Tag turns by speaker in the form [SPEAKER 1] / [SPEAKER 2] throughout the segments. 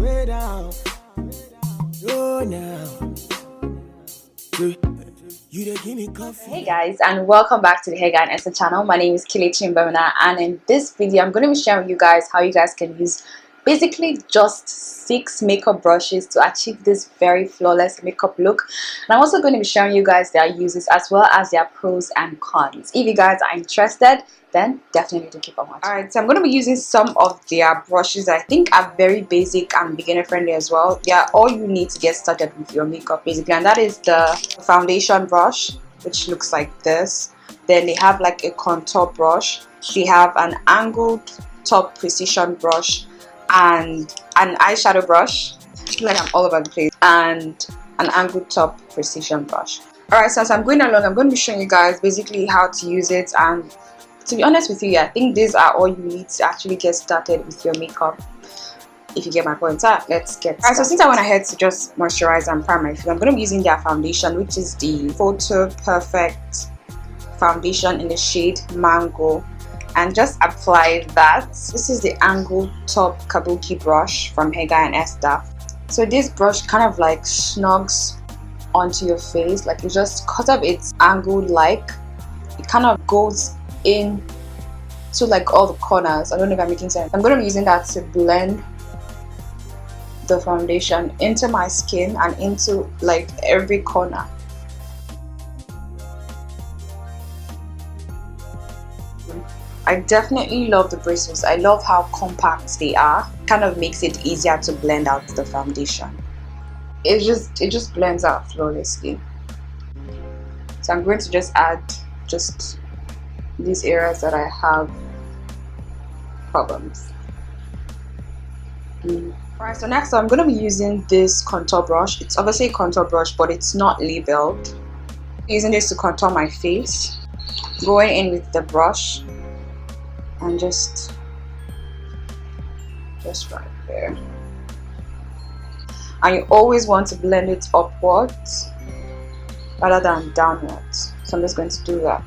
[SPEAKER 1] way down. Oh, now. You dey give me coffee.
[SPEAKER 2] Hey guys, and welcome back to the Hegai Esther channel. My name is Kelechi Mbemina, and in this video I'm going to be sharing with you guys how you guys can use basically just 6 makeup brushes to achieve this very flawless makeup look. And I'm also going to be sharing you guys their uses as well as their pros and cons. If you guys are interested, then definitely do keep on watching. Alright, so I'm going to be using some of their brushes I think are very basic and beginner friendly as well. They are all you need to get started with your makeup basically, and that is the foundation brush, which looks like this. Then they have like a contour brush, they have an angled top precision brush, and an eyeshadow brush. I feel like I'm all over the place, and an angled top precision brush. Alright, so as I'm going along, I'm going to be showing you guys basically how to use it, and to be honest with you, I think these are all you need to actually get started with your makeup, if you get my point. So let's get started. Alright, so since I went ahead to just moisturize and prime my face, I'm going to be using their foundation, which is the Photo Perfect foundation in the shade Mango, and just apply that. This is the angled top Kabuki brush from Hegai Esther. So this brush kind of like snugs onto your face, like it just, because of its angled, like it kind of goes in to like all the corners. I don't know if I'm making sense. I'm going to be using that to blend the foundation into my skin and into like every corner. I definitely love the bristles. I love how compact they are. Kind of makes it easier to blend out the foundation. It just blends out flawlessly. So I'm going to just add just these areas that I have problems. Alright, so next I'm going to be using this contour brush. It's obviously a contour brush, but it's not labeled. I'm using this to contour my face. Going in with the brush and just right there. And you always want to blend it upwards rather than downwards. So I'm just going to do that.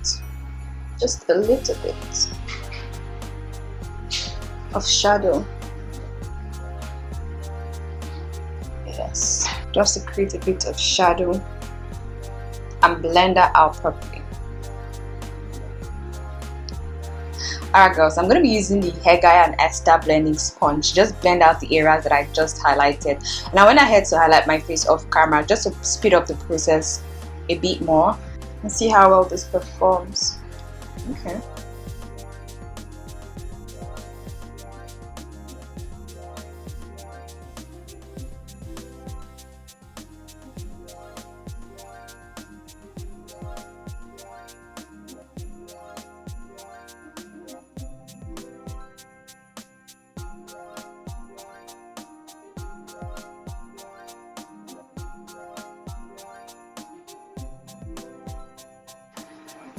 [SPEAKER 2] Just a little bit of shadow. Yes, just to create a bit of shadow and blend that out properly. Alright girls, I'm going to be using the Hegai Esther blending sponge. Just blend out the areas that I just highlighted. And I went ahead to highlight my face off camera just to speed up the process a bit more and see how well this performs. Okay.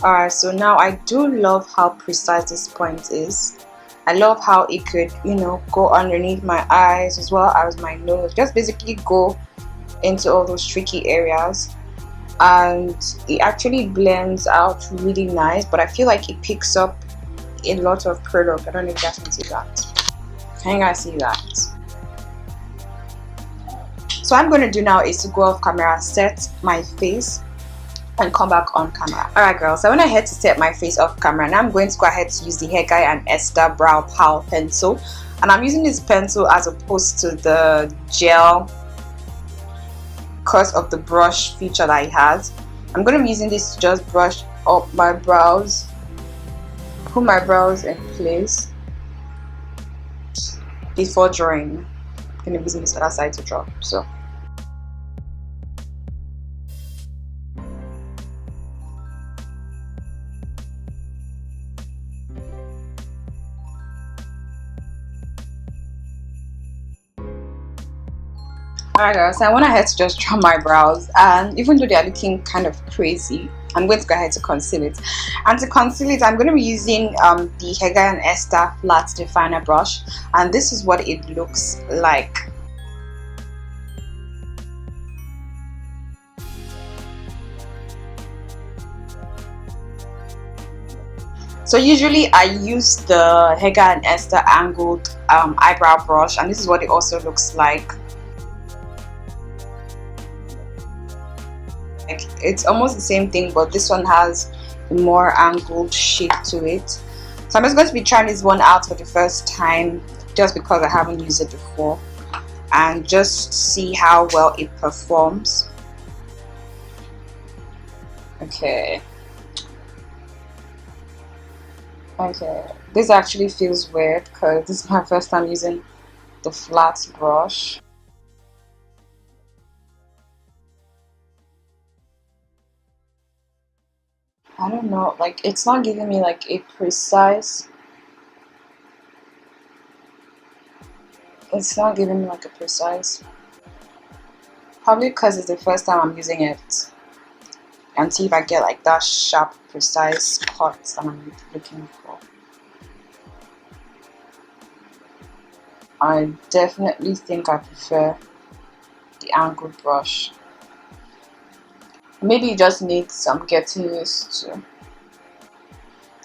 [SPEAKER 2] Alright, so now I do love how precise this point is. I love how it could, you know, go underneath my eyes as well as my nose. Just basically go into all those tricky areas. And it actually blends out really nice, but I feel like it picks up a lot of product. I don't know if you guys can see that. Can you guys see that? So what I'm going to do now is to go off camera, set my face, and come back on camera. Alright girls, so I went ahead to set my face off camera, and I'm going to go ahead to use the Hegai Esther Brow Pal pencil, and I'm using this pencil as opposed to the gel because of the brush feature that it has. I'm going to be using this to just brush up my brows, put my brows in place before drawing. I'm going to be using this other side to draw. So alright guys, so I went ahead to just draw my brows, and even though they are looking kind of crazy, I'm going to go ahead to conceal it. And to conceal it, I'm going to be using the Hegai Esther flat definer brush, and this is what it looks like. So usually I use the Hegai Esther angled eyebrow brush, and this is what it also looks like. It's almost the same thing, but this one has a more angled shape to it. So I'm just going to be trying this one out for the first time, just because I haven't used it before, and just see how well it performs. Okay, this actually feels weird because this is my first time using the flat brush. I don't know, like it's not giving me like a precise, probably because it's the first time I'm using it, and see if I get like that sharp precise cut that I'm looking for. I definitely think I prefer the angled brush. Maybe it just needs some getting used to.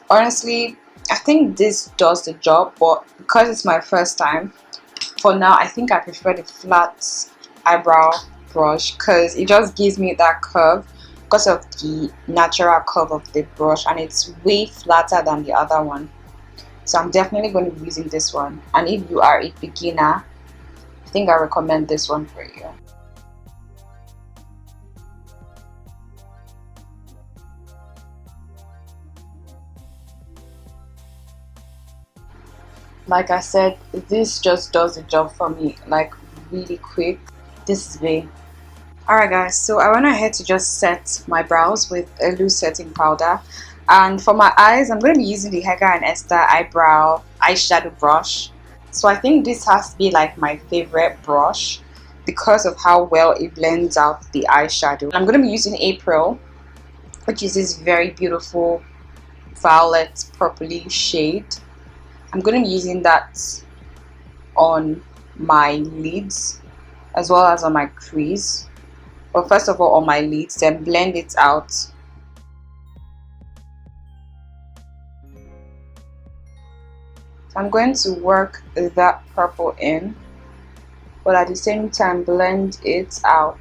[SPEAKER 2] Honestly, I think this does the job, but because it's my first time, for now I think I prefer the flat eyebrow brush because it just gives me that curve because of the natural curve of the brush, and it's way flatter than the other one. So I'm definitely going to be using this one, and if you are a beginner, I think I recommend this one for you. Like I said, this just does the job for me, like really quick. This is me. Alright guys, so I went ahead to just set my brows with a loose setting powder, and for my eyes I'm going to be using the Hegai Esther eyebrow eyeshadow brush. So I think this has to be like my favorite brush because of how well it blends out the eyeshadow. I'm going to be using Eyebrow, which is this very beautiful violet purpley shade. I'm going to be using that on my lids as well as on my crease. But first of all on my lids, then blend it out. So I'm going to work that purple in, but at the same time blend it out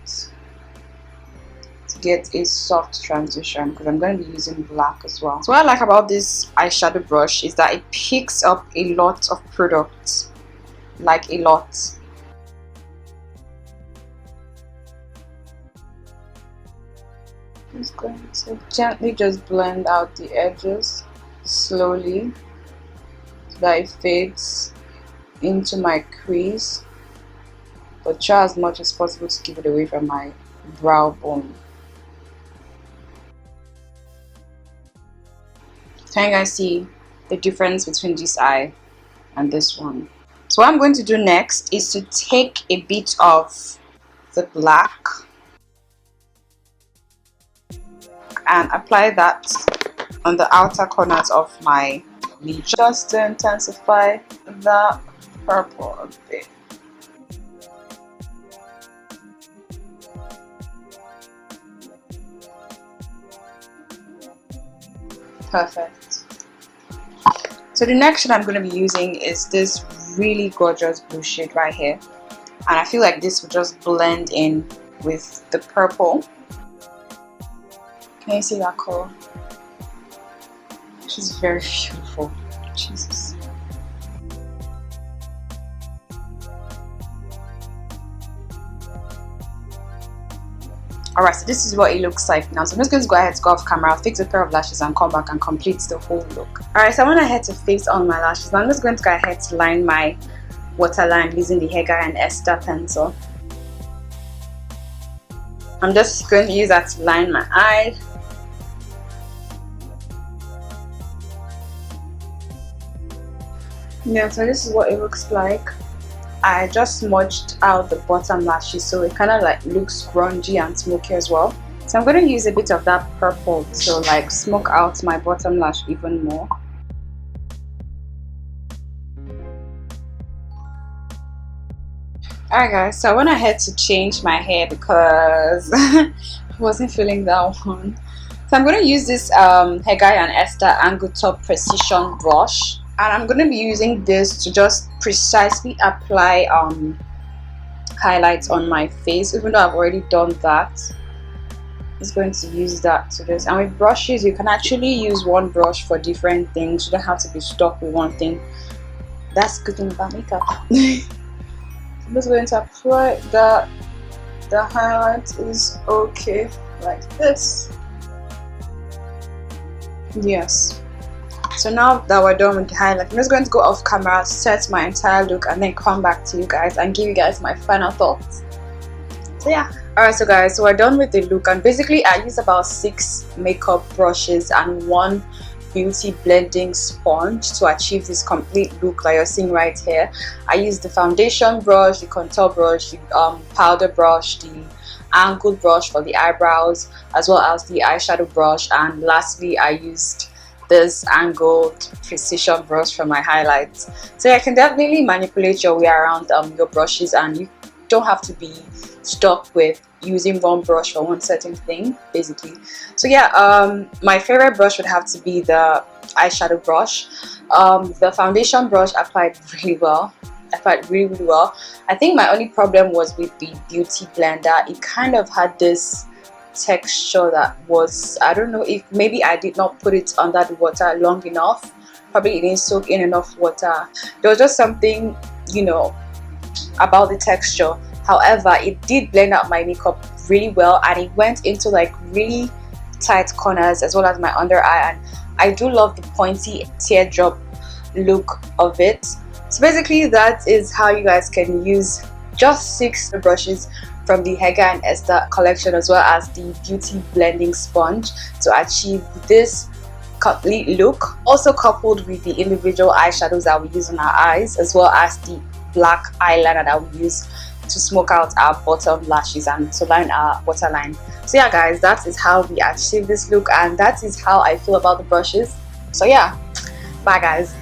[SPEAKER 2] to get a soft transition, because I'm going to be using black as well. So what I like about this eyeshadow brush is that it picks up a lot of products, like a lot. I'm just going to gently just blend out the edges slowly so that it fades into my crease, but try as much as possible to keep it away from my brow bone. Can you guys see the difference between this eye and this one? So what I'm going to do next is to take a bit of the black and apply that on the outer corners of my lid, just to intensify the purple a bit. Perfect. So the next shade I'm going to be using is this really gorgeous blue shade right here, and I feel like this will just blend in with the purple. Can you see that color? She's very beautiful. Jesus. Alright, so this is what it looks like now. So I'm just going to go ahead to go off camera, fix a pair of lashes, and come back and complete the whole look. Alright, so I went ahead to fix on my lashes. Now I'm just going to go ahead to line my waterline using the Hegai Esther pencil. I'm just going to use that to line my eye. Yeah, so this is what it looks like. I just smudged out the bottom lashes so it kind of like looks grungy and smoky as well. So I'm going to use a bit of that purple to like smoke out my bottom lash even more. Alright guys, so I went ahead to change my hair because I wasn't feeling that one. So I'm going to use this Hegai and Esther Angle Top Precision brush, and I'm going to be using this to just precisely apply highlights on my face, even though I've already done that. Just going to use that to this. And with brushes, you can actually use one brush for different things. You don't have to be stuck with one thing. That's the good thing about makeup. I'm just going to apply that. The highlight is okay like this. Yes. So now that we're done with the highlight, I'm just going to go off camera, set my entire look, and then come back to you guys and give you guys my final thoughts. So yeah. Alright, so guys, so we're done with the look, and basically I used about 6 makeup brushes and 1 beauty blending sponge to achieve this complete look that you're seeing right here. I used the foundation brush, the contour brush, the powder brush, the angled brush for the eyebrows, as well as the eyeshadow brush, and lastly I used this angled precision brush for my highlights. So you can definitely manipulate your way around your brushes, and you don't have to be stuck with using one brush for one certain thing, basically. So yeah, my favorite brush would have to be the eyeshadow brush. The foundation brush applied really well. Really well. I think my only problem was with the beauty blender. It kind of had this texture that was, I don't know if maybe I did not put it under the water long enough. Probably it didn't soak in enough water. There was just something, you know, about the texture. However, it did blend out my makeup really well, and it went into like really tight corners as well as my under eye, and I do love the pointy teardrop look of it. So basically that is how you guys can use just 6 brushes from the Hegai and Esther collection, as well as the beauty blending sponge, to achieve this complete look, also coupled with the individual eyeshadows that we use on our eyes, as well as the black eyeliner that we use to smoke out our bottom lashes and to line our waterline. So yeah guys, that is how we achieve this look, and that is how I feel about the brushes. So yeah, bye guys.